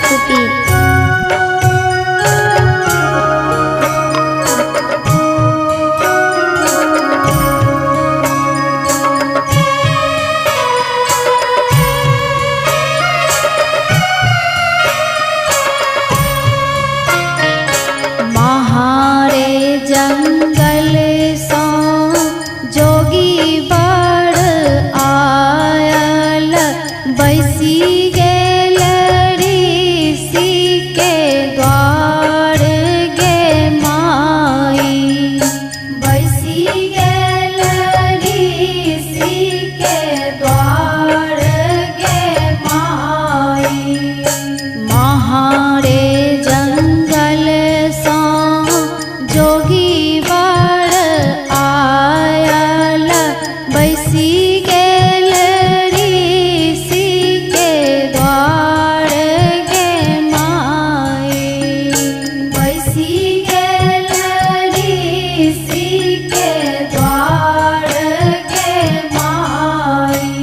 स्तुति। महारे जंगल सो जोगी बड़ आयल, बैसी गेल ऋषि के द्वार गे माई। बैसी गेल ऋषि के द्वार गे माई। महारे जंगल सो जोगी बड़ आयल, बैसी गेल ऋषि के द्वार गे माई। बैसी गेल ऋषि के द्वार गे माई।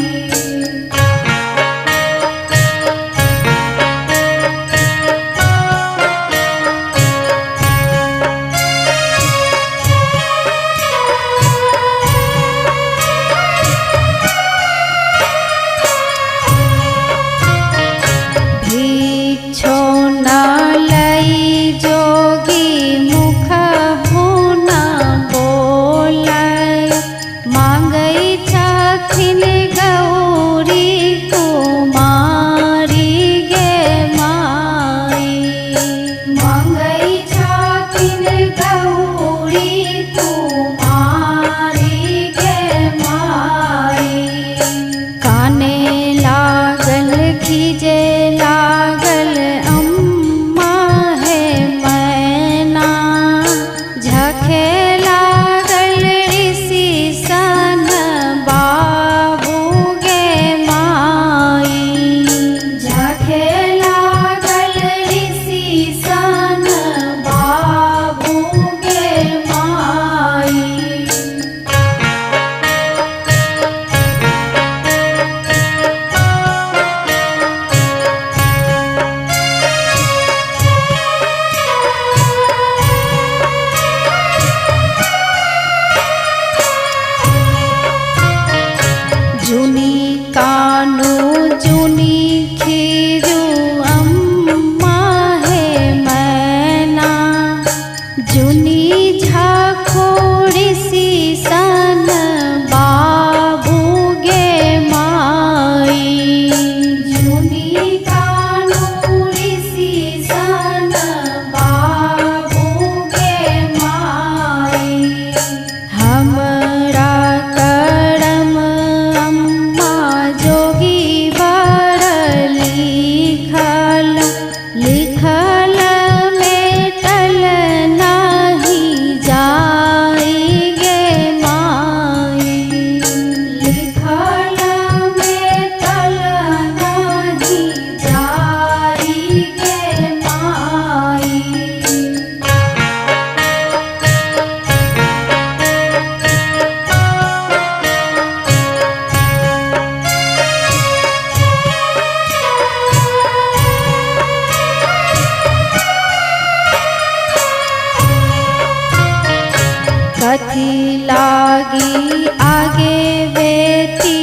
भिक्षु न लई जोगी मुख हुना बोलै, मांगै छथिन गौरी कुमारी गे माई। मांगै छथिन गौरी कुमारी गे माई। काने लागल खीजे लागल अम्मा हे मैना, झखे लागल ऋषि सन बाबू गे माई। झखे लागल ऋषि सन बाबू गे माई। जुनी कानू जुनी खीरू अम्मा हे मैना, जुनी झाखो ऋषि सन बाबू गे माई। जुनी कानू ऋषि सन बाबू गे माई। हमरा करम अम्मा जोगी बड़ लिखल, लिखल मेटल नहीं जाई गे माई। लिखल मेटल नहीं जाई गे माई। कथी लागी आगे बेटी